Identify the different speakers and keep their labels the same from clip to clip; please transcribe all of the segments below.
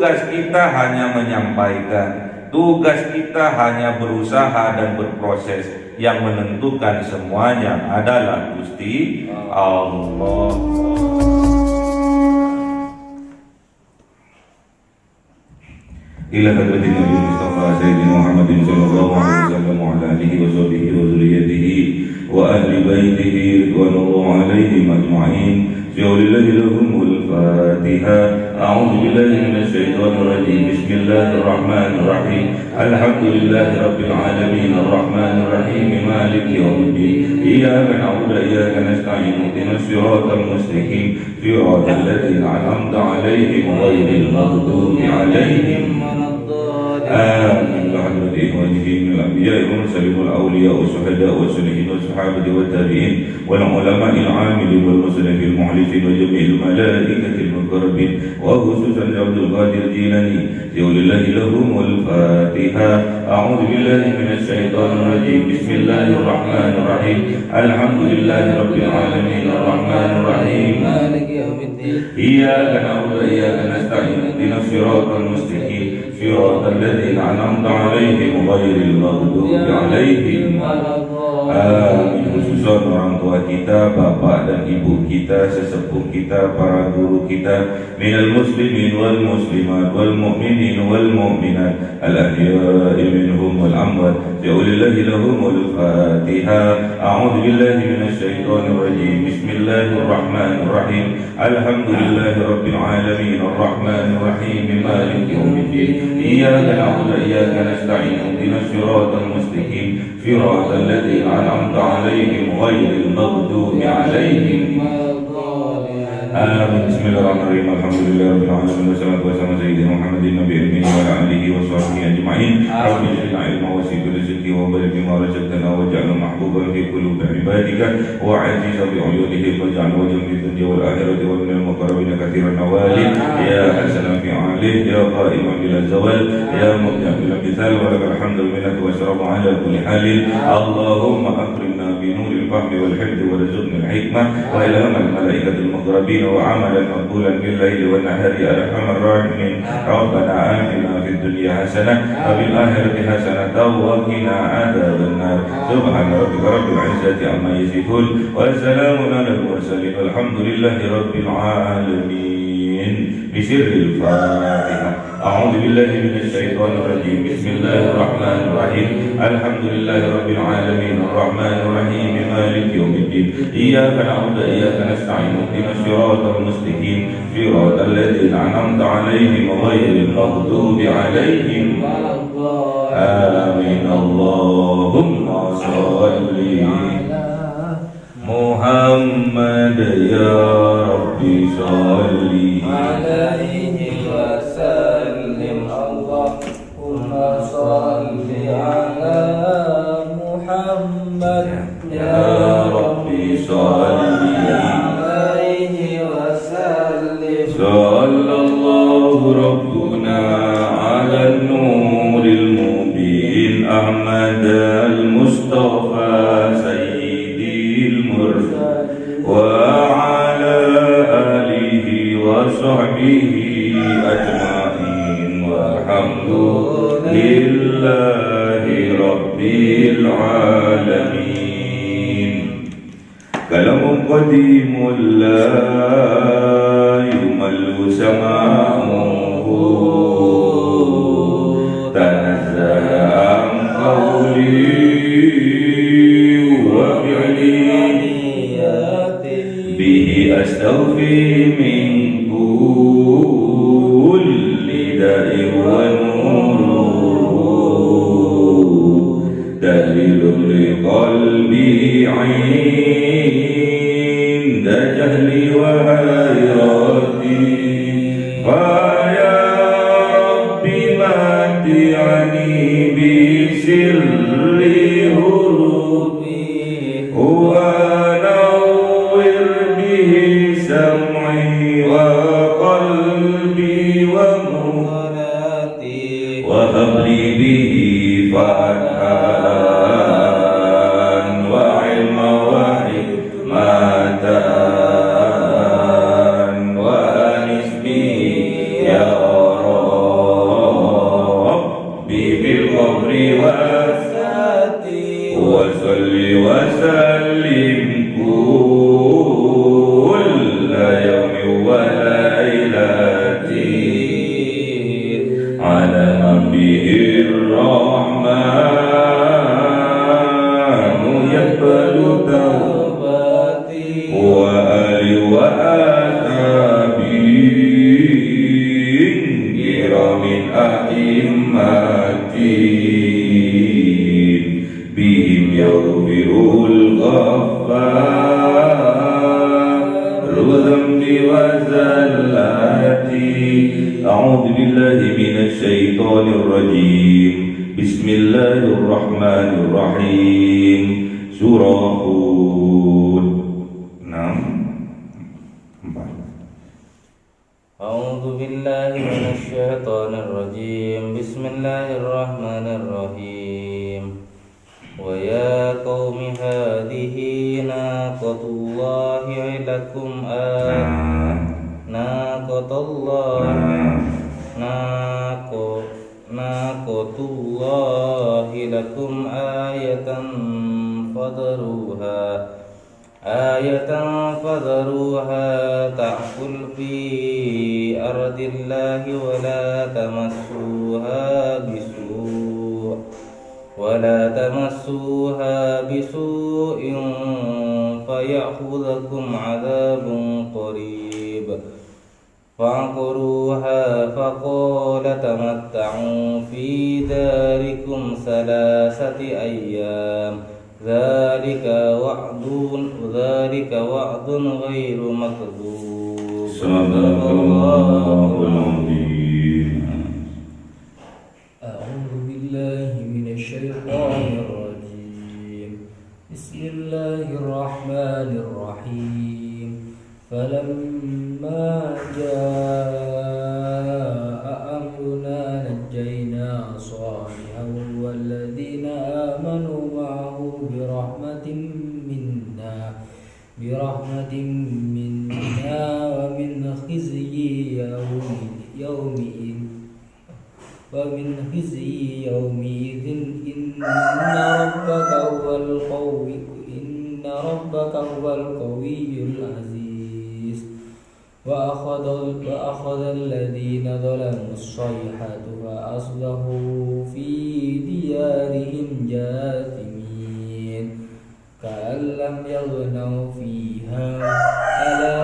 Speaker 1: Tugas kita hanya menyampaikan, tugas kita hanya berusaha dan berproses. Yang menentukan semuanya adalah Gusti Allah. Ila hadratin Nabi Mustafa Sayyidina Muhammadin sallallahu alaihi wasallam wa ala alihi wa sahbihi wa dzurriyyatihi wa ahli baitihi ridwanullah alaihim ajma'in. Bi'aulillahi lahumul Fatiha. A'udzu billahi minasy syaithanir rajim. Bismillahirrahmanirrahim. Alhamdulillahi rabbil alamin arrahmanir rahim maliki yaumiddin. Iyyaka na'budu wa iyyaka nasta'in. Ihdinas siratal mustaqim. Siratal ladzina an'amta 'alaihim ghairil maghdubi 'alaihim. آمين بحضرة إخوانه من الأنبياء والمرسلين والأولياء والشهداء والصالحين والصحابة والتابعين والعلماء العاملين والمصلين المخلصين وجميع الملائكة المقربين وخصوصا عبد القادر الجيلاني ولله لهم الفاتحة. أعوذ بالله من الشيطان الرجيم. بسم الله الرحمن الرحيم. الحمد لله رب العالمين الرحمن الرحيم مالك يوم الدين. إياك نعبد وإياك نستعين. اهدنا الصراط المستقيم صراط الذين أنعمت عليهم غير المغضوب عليهم. Amin. Khususan orang tua kita, bapak dan ibu kita, sesepuh kita, para guru kita, minal muslimin wal muslimat wal mu'minin wal mu'minat al ahya'i minhum wal amwat. Bi'aulillahi lahumul Fatiha. A'udzu billahi minasy syaithanir rajim. Bismillahirrahmanirrahim. Alhamdulillahi rabbil alamin arrahmanir rahim maliki yaumiddin. Iyyaka na'budu wa iyyaka nasta'in. Ihdinas siratal mustaqim siratal ladzina an'amta 'alaihim ghairil maghdubi 'alaihim. Amin. Bismillahirrahmanirrahim. Alhamdulillahi rabbil alamin wassalatu wassalamu ala sayyidina Muhammadin nabiyil ummi wa ala alihi wa sahbihi ajma'in. Rabbi zidna ilma wa zid rizqi wa barik bima razaqtana waj'alna mahbuban fi qulubi ibadika wa 'azizan bi 'uyunihim waj'al wajhan fid dunya wal akhirati wa minal muqarrabin katsiran nawali ya hasanan fi 'alih ya qa'iman bil zawal ya mubdi'an bil imtithal wa lakal hamdu wal minnatu wa syarafu 'ala kulli halin. Allahumma akrimna bi nuril fahmi wal hifdhi warzuqna al hikmah wa ilhamal malaikatil muqarrabin وعملا مقبولا بالليل والنهار يا ارحم الراحمين. ربنا آتنا في الدنيا حسنة وفي الآخرة حسنة وقنا عذاب النار. سبحان ربك رب العزة عما يصفون وسلام على المرسلين والحمد لله رب العالمين. بسر الفاتحة. أعوذ بالله من الشيطان الرجيم. بسم الله الرحمن الرحيم. الحمد لله رب العالمين الرحمن الرحيم مالك يوم الدين. إياك نعبد وإياك نستعين. اهدنا الصراط المستقيم صراط الذين أنعمت عليهم غير المغضوب عليهم. آمين. اللهم صل محمد يا ربي صل
Speaker 2: عليه وسلم. اللهم صل على محمد
Speaker 1: يا ربي صل
Speaker 2: عليه وسلم.
Speaker 1: صلى الله ربنا على النور المبين أحمد المصطفى سيدي المرسلين وعلى آله وصحبه أجمعين والحمد لله رب العالمين. كلام قديم لا يمل سماعه تنزه عن قولي وفعلي به أستوفي من كل داء ونور دليل لقلبي عند جهلي وحيرتي. فيا ربي متعني بسر هروبي ونور به سمعي وقلبي ومناتي وهب لي به فتحا وعلما وحكمة وأنس به يا رب
Speaker 2: وساتي
Speaker 1: وصل وسلم كل يوم وليلة على نبيه الرحمن يقبل
Speaker 2: توبتي
Speaker 1: وآل وآتابي كرام أئمتي بهم يغفر الغفار ذنبي وزلاتي. أعوذ بالله من الشيطان الرجيم. بسم الله الرحمن الرحيم. Surah Hud 6:4.
Speaker 2: أعوذ بالله من الشيطان الرجيم. بسم الله الرحمن الرحيم. ويا قوم هذه ناقة الله لكم ناقة الله لكم فذروها تأكل في أرض الله ولا تمسوها بسوء فيأخذكم عذاب قريب. فعقروها فقال تمتعوا في داركم 3 أيام ذلك وعد غير مكذوب.
Speaker 1: صدق الله العظيم.
Speaker 2: أعوذ بالله من الشيطان الرجيم. بسم الله الرحمن الرحيم. فلما جاء أمرنا نجينا صالحا والذين آمنوا معه برحمة منا ومن خزي يومئذ إن ربك هو القوي العزيز. وأخذ الذين ظلموا الصيحة فأصبحوا في ديارهم جاثمين كأن لم يغنوا فيها ألا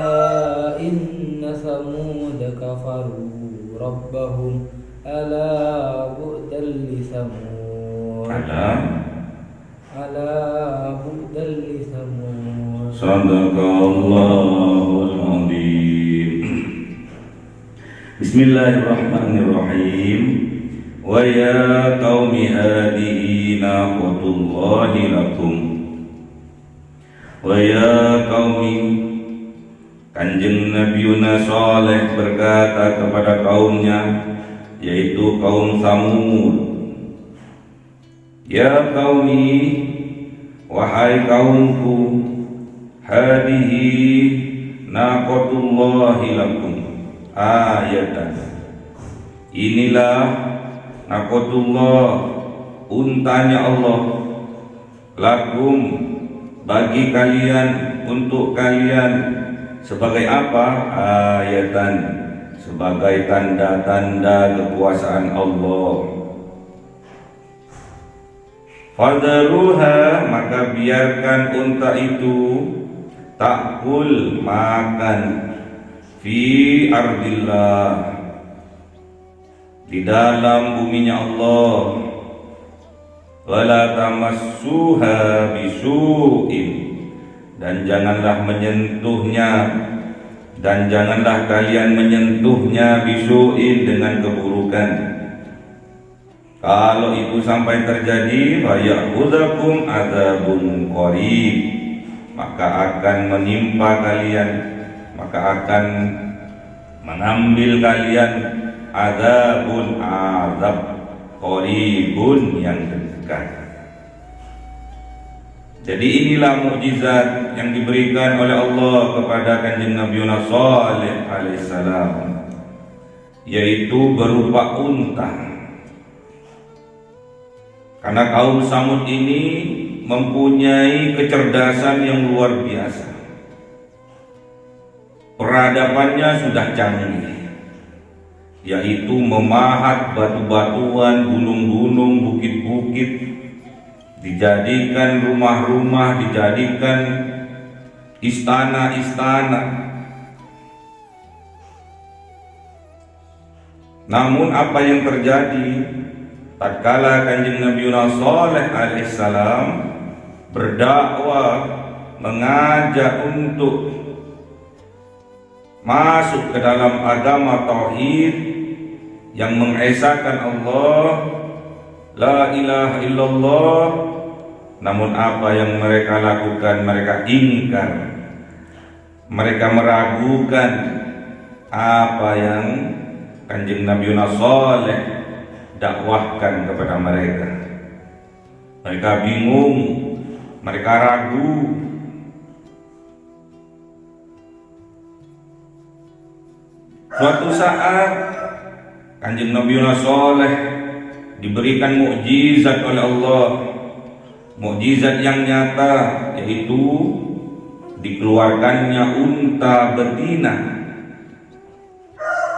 Speaker 2: إن ثمود كفروا ربهم ألا بعدا لثمود
Speaker 1: Sadaqallahul Azim. Bismillahirrahmanirrahim. Wa ya qaumi hadhihi naqatullahi lakum. Wa ya qaumi, Kanjeng Nabi Saleh berkata kepada kaumnya, yaitu kaum Samud, ya qaumi, wahai kaumku, hadihi naqatullahi lakum ayatan. Inilah naqatullah, untanya Allah, lakum, bagi kalian, untuk kalian, sebagai apa? Ayatan, sebagai tanda-tanda kekuasaan Allah. Fadharuha, maka biarkan unta itu takul, makan, fi ardillah, di dalam buminya Allah. Wala tamassuha bisu'in, dan janganlah menyentuhnya, dan janganlah kalian menyentuhnya bisu'in, dengan keburukan. Kalau itu sampai terjadi, faya'khudhukum adzabun qarib, maka akan menimpa kalian, maka akan mengambil kalian azab qaribun, yang dekat. Jadi inilah mukjizat yang diberikan oleh Allah kepada Kanjeng Nabi Saleh alaihissalam, yaitu berupa unta. Karena kaum Samud ini mempunyai kecerdasan yang luar biasa. Peradabannya sudah canggih, yaitu memahat batu-batuan, gunung-gunung, bukit-bukit, dijadikan rumah-rumah, dijadikan istana-istana. Namun apa yang terjadi tatkala Kanjeng Nabi Saleh alaihissalam berdakwah, mengajak untuk masuk ke dalam agama tauhid yang mengesahkan Allah, la ilaha illallah, namun apa yang mereka lakukan? Mereka ingkar, mereka meragukan apa yang Kanjeng Nabi Saleh dakwahkan kepada mereka. Mereka bingung, mereka ragu. Suatu saat Kanjeng Nabi Saleh diberikan mukjizat oleh Allah, mukjizat yang nyata, yaitu dikeluarkannya unta betina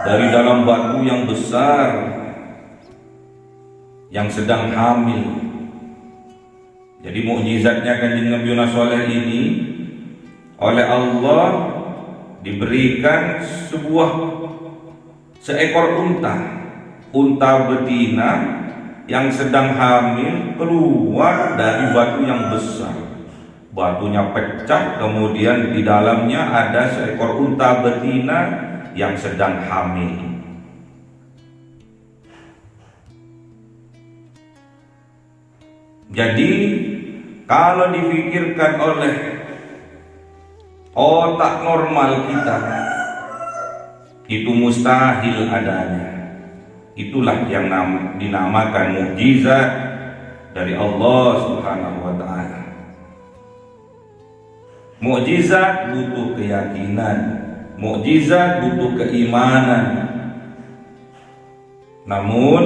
Speaker 1: dari dalam batu yang besar yang sedang hamil. Jadi mukjizatnya Kanjeng Nabi Saleh ini oleh Allah diberikan seekor unta betina yang sedang hamil keluar dari batu yang besar. Batunya pecah, kemudian di dalamnya ada seekor unta betina yang sedang hamil. Jadi kalau difikirkan oleh otak normal kita, itu mustahil adanya. Itulah yang dinamakan mukjizat dari Allah Subhanahu wa taala. Mukjizat butuh keyakinan, mukjizat butuh keimanan. Namun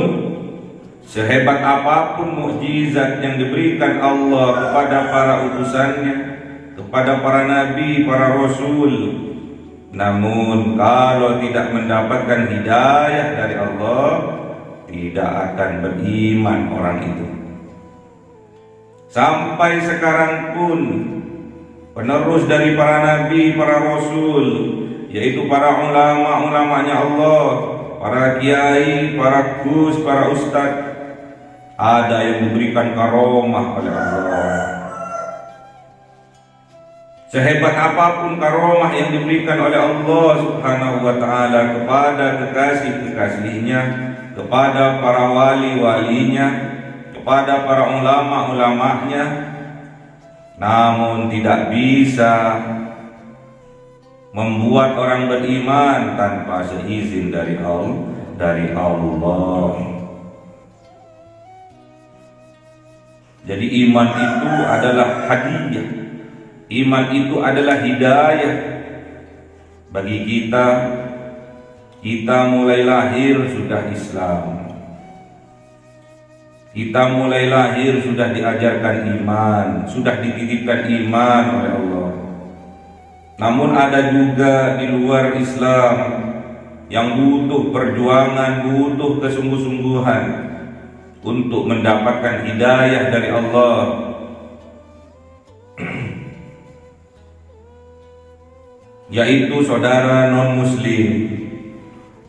Speaker 1: sehebat apapun mukjizat yang diberikan Allah kepada para utusannya, kepada para nabi, para rasul, namun kalau tidak mendapatkan hidayah dari Allah, tidak akan beriman orang itu. Sampai sekarang pun penerus dari para nabi, para rasul, yaitu para ulama-ulamanya Allah, para kiai, para gus, para ustadz, ada yang diberikan karomah oleh Allah. Sehebat apapun karomah yang diberikan oleh Allah Subhanahu wa taala kepada kekasih-kekasihnya, kepada para wali-walinya, kepada para ulama-ulamanya, namun tidak bisa membuat orang beriman tanpa seizin dari Allah. Jadi iman itu adalah hadiah. Iman itu adalah hidayah bagi kita. Kita mulai lahir sudah Islam. Kita mulai lahir sudah diajarkan iman, sudah dititipkan iman oleh Allah. Namun ada juga di luar Islam yang butuh perjuangan, butuh kesungguh-sungguhan untuk mendapatkan hidayah dari Allah. Yaitu saudara non-muslim,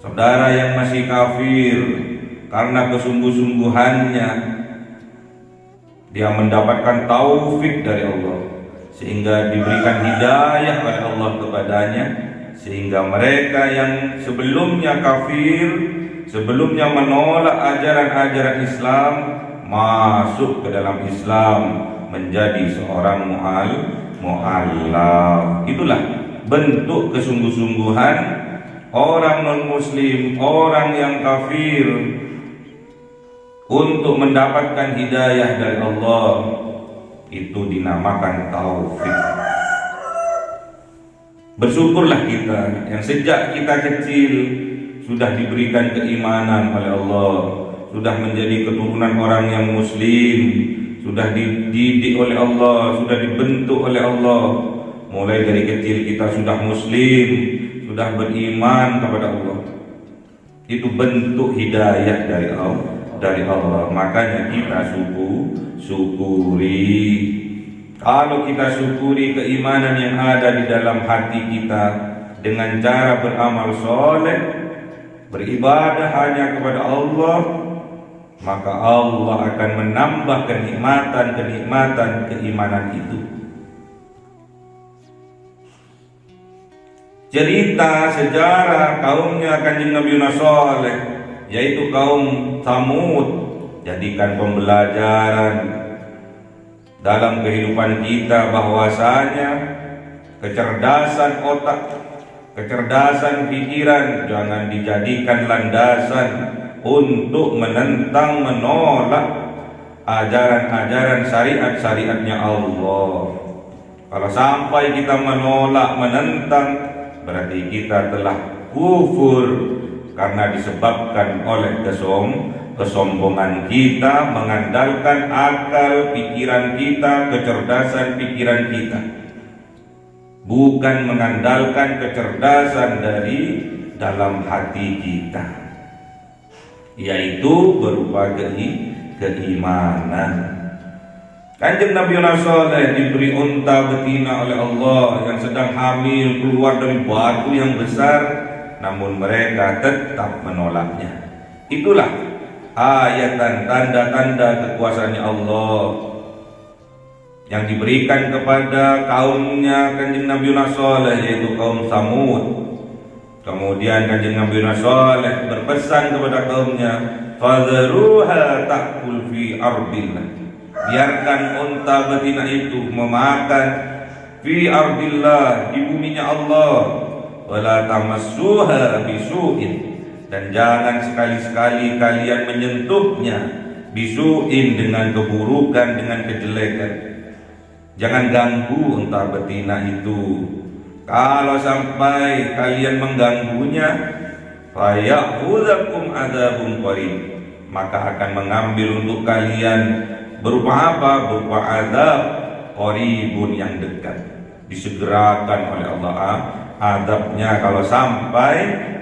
Speaker 1: saudara yang masih kafir. Karena kesungguh-sungguhannya dia mendapatkan taufik dari Allah, sehingga diberikan hidayah oleh Allah kepadanya, sehingga mereka yang sebelumnya kafir, sebelumnya menolak ajaran-ajaran Islam, masuk ke dalam Islam, menjadi seorang mu'allaf. Itulah bentuk kesungguh-sungguhan orang non-muslim, orang yang kafir, untuk mendapatkan hidayah dari Allah. Itu dinamakan taufik. Bersyukurlah kita yang sejak kita kecil sudah diberikan keimanan oleh Allah, sudah menjadi keturunan orang yang muslim, sudah dididik oleh Allah, sudah dibentuk oleh Allah. Mulai dari kecil kita sudah muslim, sudah beriman kepada Allah. Itu bentuk hidayah dari Allah. Makanya kita syukuri. Kalau kita syukuri keimanan yang ada di dalam hati kita dengan cara beramal soleh, beribadah hanya kepada Allah, maka Allah akan menambah kenikmatan keimanan itu. Cerita sejarah kaumnya Kanjeng Nabi Saleh, yaitu kaum Tsamud, jadikan pembelajaran dalam kehidupan kita bahwasanya kecerdasan otak, kecerdasan pikiran jangan dijadikan landasan untuk menentang, menolak ajaran-ajaran syariat-syariatnya Allah. Kalau sampai kita menolak, menentang, berarti kita telah kufur karena disebabkan oleh kesombongan kita mengandalkan akal pikiran kita, kecerdasan pikiran kita, bukan mengandalkan kecerdasan dari dalam hati kita, yaitu berupa keimanan. Kanjeng Nabi Saleh diberi unta betina oleh Allah yang sedang hamil keluar dari batu yang besar, namun mereka tetap menolaknya. Itulah ayat dan tanda-tanda kekuasaannya Allah yang diberikan kepada kaumnya Kanjeng Nabi Saleh, yaitu kaum Tsamud. Kemudian Kanjeng Nabi Saleh berpesan kepada kaumnya, fadharuha ta'kul fi ardillah, biarkan unta betina itu memakan fi ardillah, di buminya Allah, wala tamassuha bisu'in, dan jangan sekali-sekali kalian menyentuhnya bisu'in, dengan keburukan, dengan kejelekan. Jangan ganggu unta betina itu. Kalau sampai kalian mengganggunya, fayakhudzakum adzabun qarib, maka akan mengambil untuk kalian berupa apa? Berupa azab qaribun, yang dekat. Disegerakan oleh Allah azabnya kalau sampai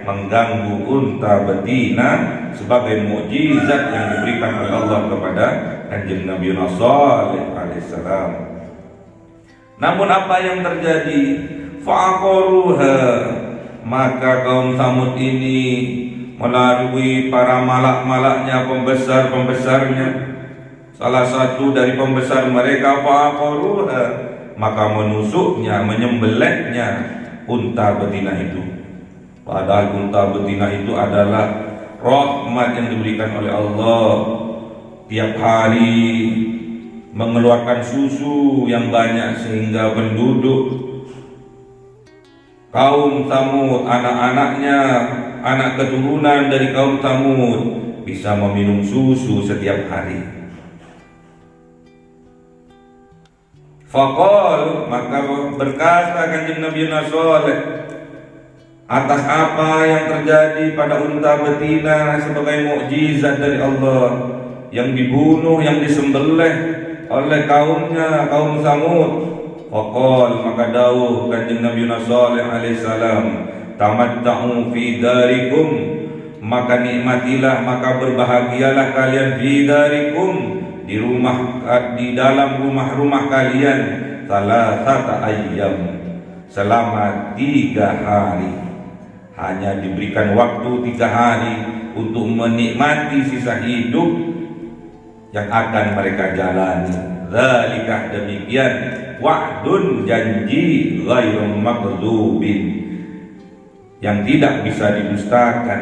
Speaker 1: mengganggu unta betina, sebagai mukjizat yang diberikan oleh Allah kepada Kanjeng Nabi Saleh alaihissalam. Namun apa yang terjadi? Faqaruha, maka kaum Tsamud ini melalui para malak-malaknya, pembesar-pembesarnya, salah satu dari pembesar mereka faqaruha, maka menusuknya, menyembelihnya unta betina itu. Padahal unta betina itu adalah rahmat yang diberikan oleh Allah. Tiap hari mengeluarkan susu yang banyak sehingga penduduk kaum Tsamud, anak-anaknya, anak keturunan dari kaum Tsamud bisa meminum susu setiap hari. Faqal, maka berkata Kanjeng Nabi Saleh atas apa yang terjadi pada unta betina sebagai mukjizat dari Allah yang dibunuh, yang disembelih oleh kaumnya, kaum Tsamud. Faqal, maka dawuh Kanjeng Nabi Saleh alaihissalam, tamatta'u fi darikum, maka nikmatilah, maka berbahagialah kalian fi darikum, di dalam rumah-rumah kalian, salasata ayyam, selama 3 hari. Hanya diberikan waktu 3 hari untuk menikmati sisa hidup yang akan mereka jalani. Dzalika, demikian, wa'dun, janji, ghairu makdzubin, yang tidak bisa didustakan.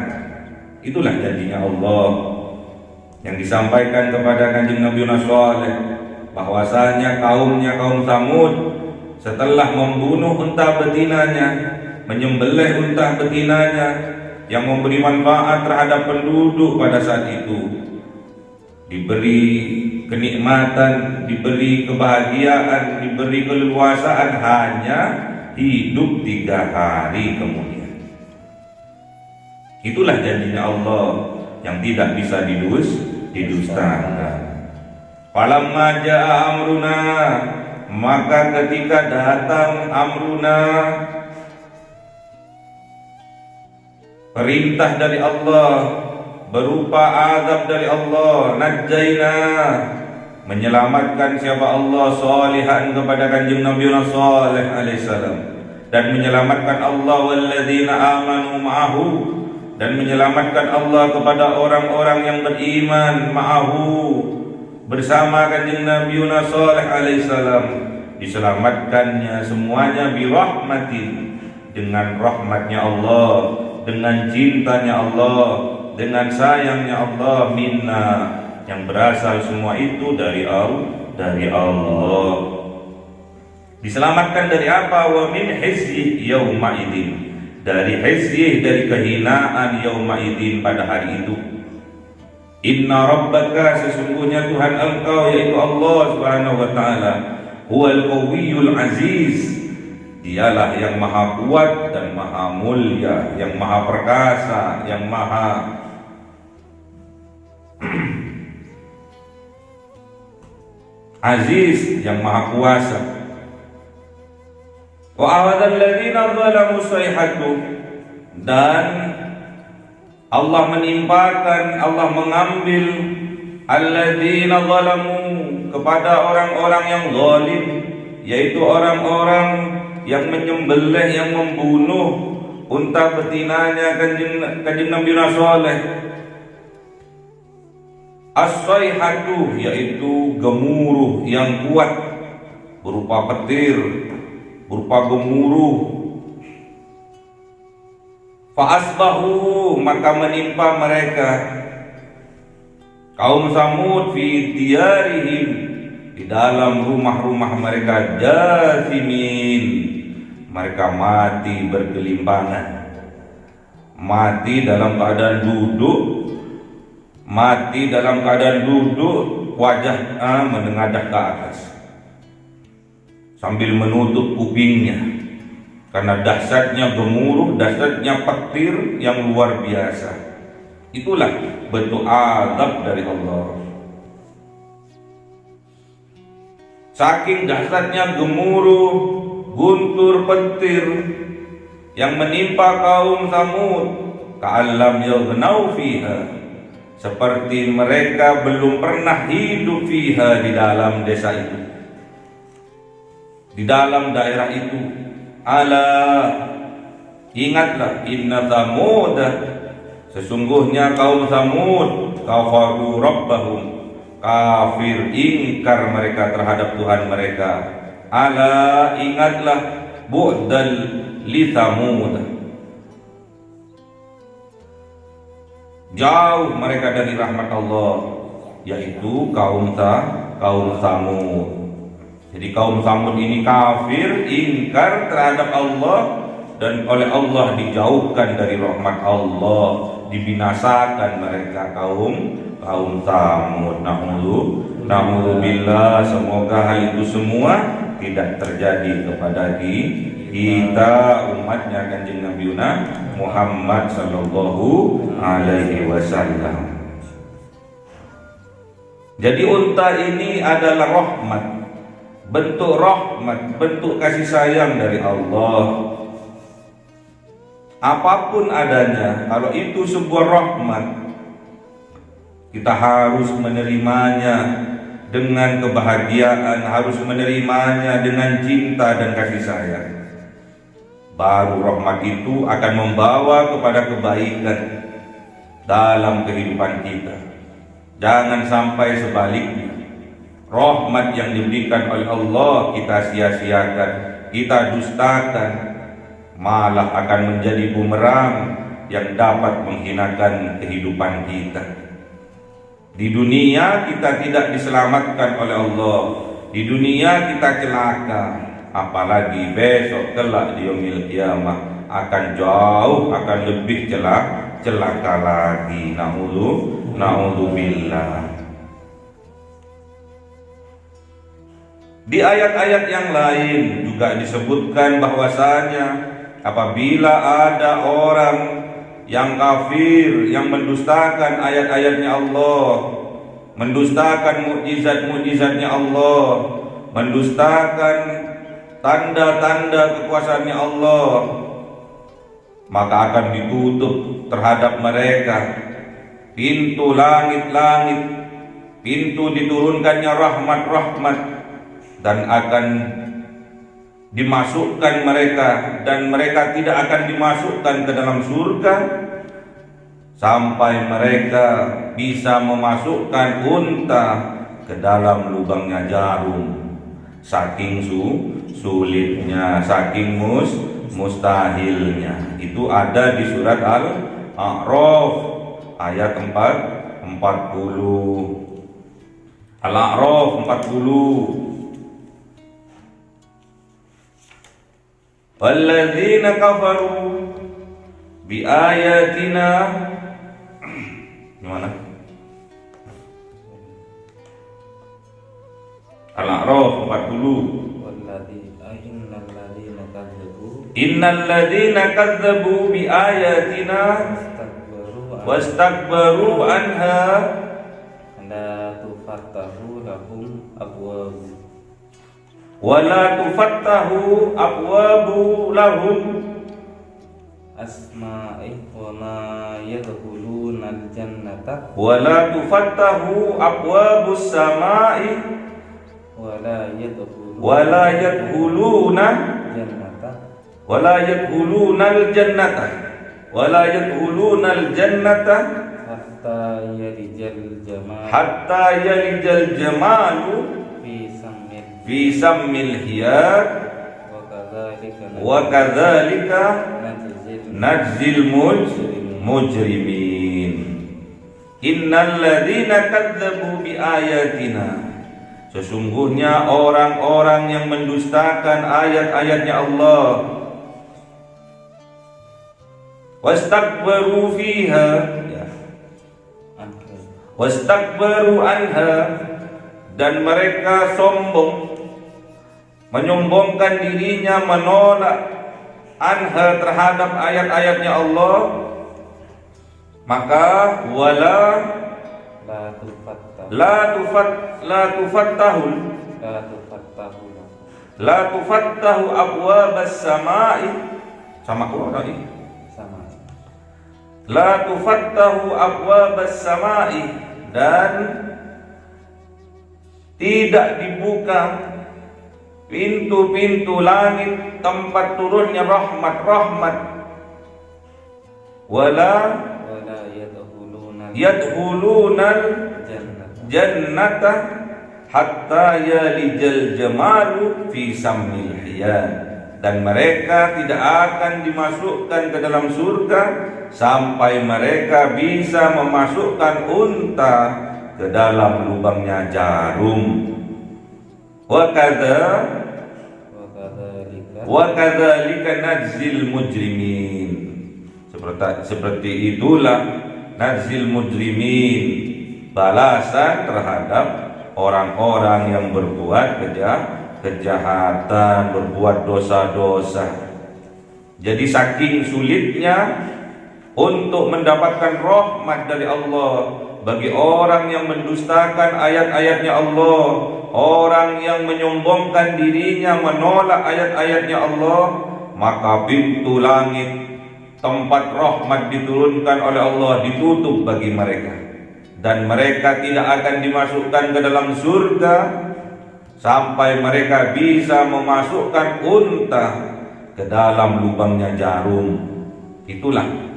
Speaker 1: Itulah janjinya Allah yang disampaikan kepada Kanjeng Nabi Saleh, bahwasanya kaumnya, kaum Tsamud, setelah membunuh unta betinanya, menyembelih unta betinanya yang memberi manfaat terhadap penduduk pada saat itu, diberi kenikmatan, diberi kebahagiaan, diberi keleluasaan, hanya hidup 3 hari kemudian. Itulah janjinya Allah, yang tidak bisa didustakan. Falamma jaa amruna, maka ketika datang amruna, perintah dari Allah berupa azab dari Allah, najjaina, menyelamatkan siapa Allah, salihan kepada kanjeng Nabi Saleh alaihissalam, dan menyelamatkan Allah walladzina amanu ma'ahu, dan menyelamatkan Allah kepada orang-orang yang beriman ma'ahu, bersama kanjeng Nabi Saleh alaihissalam. Diselamatkannya semuanya birahmatin, dengan rahmatnya Allah, dengan cintanya Allah, dengan sayangnya Allah, minna, yang berasal semua itu dari Allah. Diselamatkan dari apa? Wa min hizyi yauma idin, dari hizyi, dari kehinaan yauma idin, pada hari itu. Inna rabbaka, sesungguhnya Tuhan engkau yaitu Allah Subhanahu wa taala, huwal qawiyyul aziz, dialah yang maha kuat dan maha mulia, yang maha perkasa, yang maha aziz, yang maha kuasa. Wa awadal ladzina zalamu sayhatu, dan Allah menimpakan, Allah mengambil alladzina zalamu, kepada orang-orang yang zalim, yaitu orang-orang yang menyembelih, yang membunuh unta betinanya kanjeng Nabi Saleh. As-sayhatu, yaitu gemuruh yang kuat berupa petir, berupa gemuruh. Fa asbahu, maka menimpa mereka kaum Samud fi diyarihim, di dalam rumah-rumah mereka, jathimin, mereka mati bergelimpangan, mati dalam keadaan duduk, mati dalam keadaan duduk, wajah menengadah ke atas sambil menutup kupingnya, karena dahsyatnya gemuruh, dahsyatnya petir yang luar biasa. Itulah bentuk azab dari Allah. Saking dahsyatnya gemuruh, guntur, petir yang menimpa kaum Samud, ka'allam yaghnau fiha, seperti mereka belum pernah hidup fiha, di dalam desa itu, di dalam daerah itu. Ala, ingatlah, inna Samud, sesungguhnya kaum Samud, kafaru rabbahum, kafir, ingkar mereka terhadap Tuhan mereka. Ala, ingatlah, bu'dal li Samud, jauh mereka dari rahmat Allah, yaitu kaum Samud. Jadi kaum Samud ini kafir, ingkar terhadap Allah, dan oleh Allah dijauhkan dari rahmat Allah, dibinasakan mereka kaum Samud. Na'udzubillah, semoga hal itu semua tidak terjadi kepada kita, umatnya kanjeng Nabi Muhammad sallallahu alaihi wasallam. Jadi unta ini adalah rahmat, bentuk rahmat, bentuk kasih sayang dari Allah. Apapun adanya, kalau itu sebuah rahmat, kita harus menerimanya dengan kebahagiaan, harus menerimanya dengan cinta dan kasih sayang. Baru rahmat itu akan membawa kepada kebaikan dalam kehidupan kita. Jangan sampai sebaliknya, rahmat yang diberikan oleh Allah kita sia-siakan, kita dustakan, malah akan menjadi bumerang yang dapat menghinakan kehidupan kita. Di dunia kita tidak diselamatkan oleh Allah, di dunia kita celaka, apalagi besok kelak di yaumil qiyamah akan jauh, akan lebih celaka lagi. Na'udzubillah. Di ayat-ayat yang lain juga disebutkan bahwasanya apabila ada orang yang kafir, yang mendustakan ayat-ayatnya Allah, mendustakan mukjizat-mukjizatnya Allah, mendustakan tanda-tanda kekuasaannya Allah, maka akan ditutup terhadap mereka pintu langit-langit, pintu diturunkannya rahmat-rahmat, dan akan dimasukkan mereka, dan mereka tidak akan dimasukkan ke dalam surga sampai mereka bisa memasukkan unta ke dalam lubangnya jarum. Saking sulitnya, saking mustahilnya. Itu ada di surat Al-A'raf ayat 40. Al-A'raf 40. Walladzina kafaru biayatina, gimana? Al-A'raf 40. Innal ladzina kadzdzabu biayatina wastakbaru anha
Speaker 2: la tufattahu lahum abwabu
Speaker 1: wala tufattahu abwabu lahum
Speaker 2: asma'i wa ma yadkhuluna al-jannata
Speaker 1: wala tufattahu abwabus samai
Speaker 2: wala
Speaker 1: yadkhuluna
Speaker 2: jannata
Speaker 1: wala yadkhulunal jannata wala yadkhulunal jannata
Speaker 2: hatta
Speaker 1: yalijal jamalu fi sammil hiyat wa kadzalika najzil mujrimin. Innal ladzina kadzdzabu bi ayatina, sesungguhnya orang-orang yang mendustakan ayat-ayatnya Allah, wastakbaru fiha, wastakbaru anha, dan mereka sombong, menyombongkan dirinya, menolak anha terhadap ayat-ayatnya Allah, maka la tufattahu abwabas samai, sama Quran ini, la tufattahu abwabas samai, dan tidak dibuka pintu-pintu langit tempat turunnya rahmat-rahmat, wala yadkhulunal jannata hatta yalijal jamalu fi sammil hiyad, dan mereka tidak akan dimasukkan ke dalam surga sampai mereka bisa memasukkan unta ke dalam lubangnya jarum. Wa kadzalika najzil mujrimin, seperti itulah najzil mujrimin, balasan terhadap orang-orang yang berbuat kejahatan, berbuat dosa-dosa. Jadi saking sulitnya untuk mendapatkan rahmat dari Allah bagi orang yang mendustakan ayat-ayatnya Allah, orang yang menyombongkan dirinya, menolak ayat-ayatnya Allah, maka pintu langit tempat rahmat diturunkan oleh Allah ditutup bagi mereka, dan mereka tidak akan dimasukkan ke dalam surga sampai mereka bisa memasukkan unta ke dalam lubangnya jarum. Itulah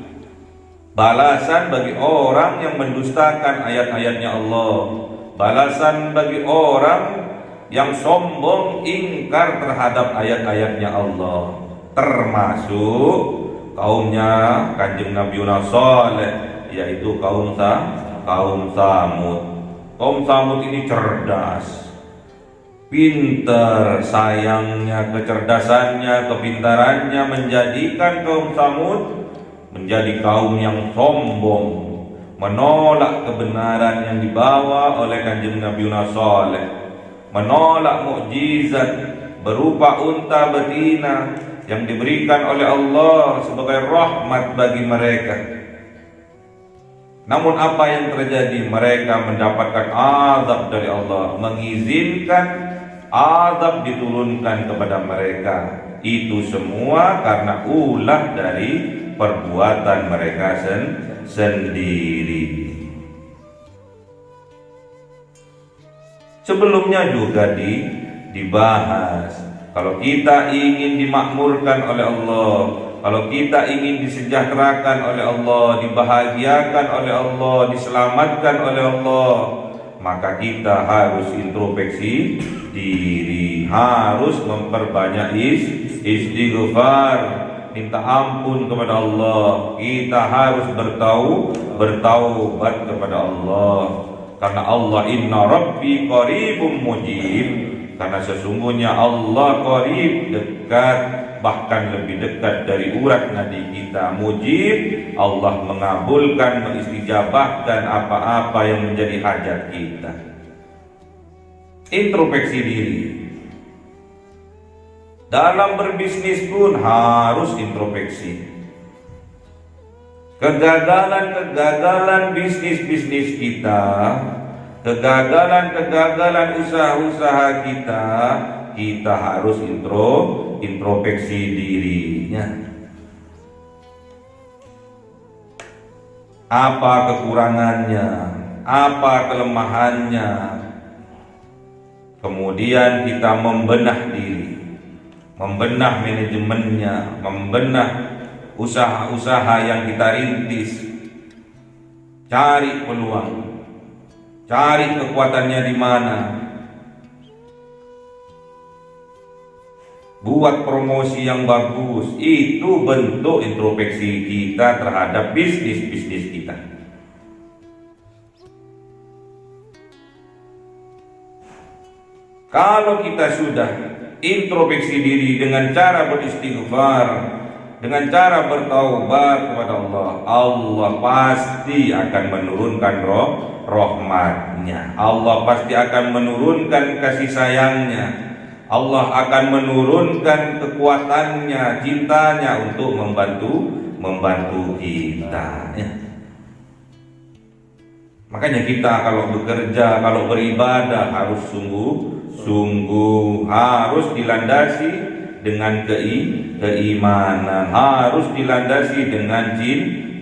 Speaker 1: balasan bagi orang yang mendustakan ayat-ayatnya Allah, balasan bagi orang yang sombong ingkar terhadap ayat-ayatnya Allah, termasuk kaumnya Kanjeng Nabi Saleh, yaitu kaum Tsamud. Kaum Tsamud ini cerdas, pintar, sayangnya kecerdasannya, kepintarannya menjadikan kaum Tsamud menjadi kaum yang sombong, menolak kebenaran yang dibawa oleh Kanjeng Nabi Saleh, menolak mukjizat berupa unta betina yang diberikan oleh Allah sebagai rahmat bagi mereka. Namun apa yang terjadi? Mereka mendapatkan azab dari Allah, mengizinkan azab diturunkan kepada mereka. Itu semua karena ulah dari perbuatan mereka sendiri. Sebelumnya juga dibahas, kalau kita ingin dimakmurkan oleh Allah, kalau kita ingin disejahterakan oleh Allah, dibahagiakan oleh Allah, diselamatkan oleh Allah, maka kita harus introspeksi diri, harus memperbanyak istighfar, minta ampun kepada Allah. Kita harus bertaubat kepada Allah. Karena Allah, inna rabbi qaribum mujib, karena sesungguhnya Allah qarib, dekat, bahkan lebih dekat dari urat nadi kita. Mujib, Allah mengabulkan, mengistijabahkan apa-apa yang menjadi hajat kita. Introspeksi diri. Dalam berbisnis pun harus introspeksi. Kegagalan bisnis kita, kegagalan usaha-usaha kita harus introspeksi dirinya. Apa kekurangannya, apa kelemahannya. Kemudian kita membenah diri, membenah manajemennya, membenah usaha-usaha yang kita rintis. Cari peluang, cari kekuatannya di mana. Buat promosi yang bagus. Itu bentuk introspeksi kita terhadap bisnis kita. Kalau kita sudah introspeksi diri dengan cara beristighfar, dengan cara bertaubat kepada Allah, Allah pasti akan menurunkan rahmatnya. Allah pasti akan menurunkan kasih sayangnya. Allah akan menurunkan kekuatannya, cintanya untuk membantu kita. Ya. Makanya kita kalau bekerja, kalau beribadah harus sungguh harus dilandasi dengan keimanan, harus dilandasi dengan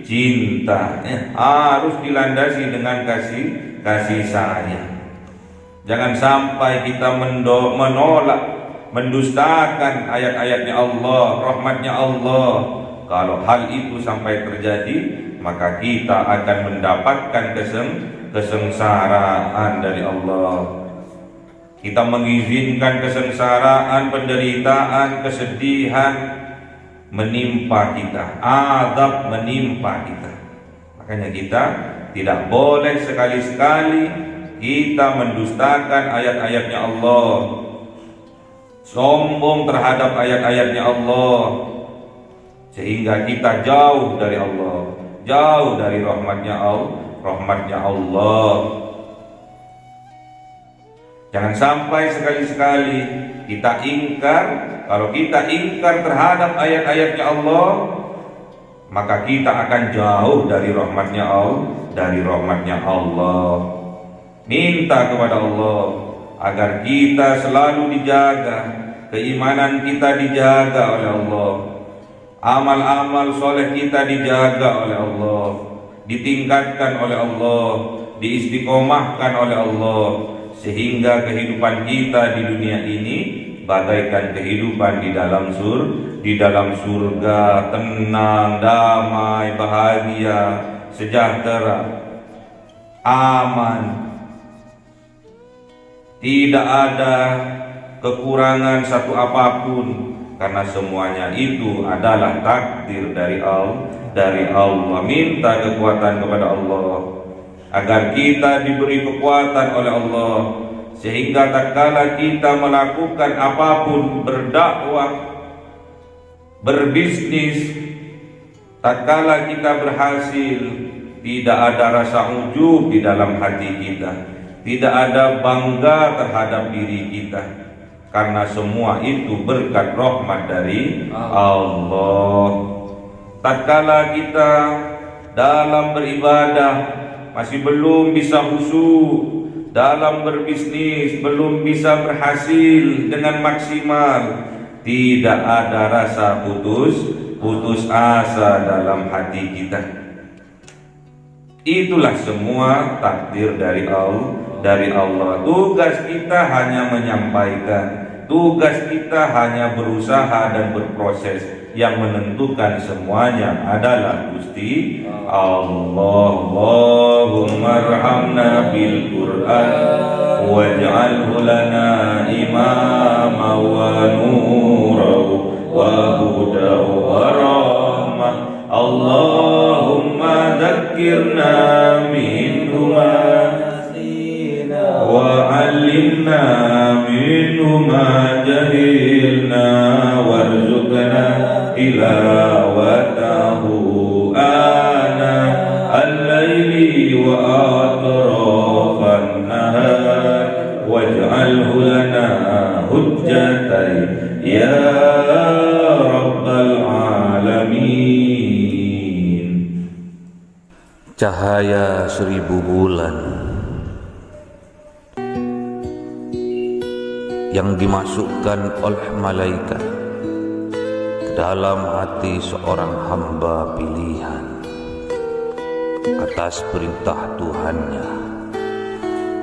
Speaker 1: cinta, harus dilandasi dengan kasih sayang. Jangan sampai kita menolak, mendustakan ayat-ayatnya Allah, rahmatnya Allah. Kalau hal itu sampai terjadi, maka kita akan mendapatkan kesengsaraan dari Allah. Kita mengizinkan kesengsaraan, penderitaan, kesedihan menimpa kita, azab menimpa kita. Makanya kita tidak boleh sekali-sekali kita mendustakan ayat-ayatnya Allah, sombong terhadap ayat-ayatnya Allah, sehingga kita jauh dari Allah, jauh dari rahmatnya Allah. Jangan sampai sekali-sekali kita ingkar. Kalau kita ingkar terhadap ayat-ayatnya Allah, maka kita akan jauh dari rahmatnya Allah. Minta kepada Allah agar kita selalu dijaga, keimanan kita dijaga oleh Allah, amal-amal soleh kita dijaga oleh Allah, ditingkatkan oleh Allah, diistiqomahkan oleh Allah, sehingga kehidupan kita di dunia ini bagaikan kehidupan di dalam surga, tenang, damai, bahagia, sejahtera, aman. Tidak ada kekurangan satu apapun, karena semuanya itu adalah takdir dari Allah. Minta kekuatan kepada Allah agar kita diberi kekuatan oleh Allah, sehingga tatkala kita melakukan apapun, berdakwah, berbisnis, tatkala kita berhasil, tidak ada rasa ujub di dalam hati kita, tidak ada bangga terhadap diri kita, karena semua itu berkat rahmat dari Allah. Tatkala kita dalam beribadah masih belum bisa khusyuk dalam berbisnis, belum bisa berhasil dengan maksimal, tidak ada rasa putus asa dalam hati kita. Itulah semua takdir dari Allah. Tugas kita hanya menyampaikan, tugas kita hanya berusaha dan berproses. Yang menentukan semuanya adalah Gusti Allah. Allahumma arhamna bil Qur'an waj'alhu lana imama wa nura wa huda wa rahmah. Allahumma dzakkirna minhu ma nasina wa 'allimna minhu ma jahilna warzuqna tilawatahu ana al-laili wa atrafan nahar waj'alhu lana hujjatan ya rabbal alamin.
Speaker 3: Cahaya 1000 bulan yang dimasukkan oleh malaikat dalam hati seorang hamba pilihan atas perintah Tuhannya,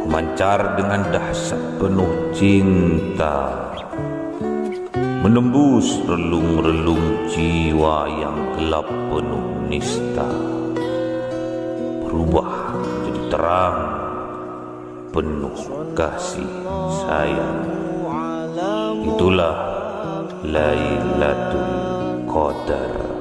Speaker 3: memancar dengan dahsyat penuh cinta, menembus relung-relung jiwa yang gelap penuh nista, berubah menjadi terang penuh kasih sayang. Itulah Lailatul Qadar.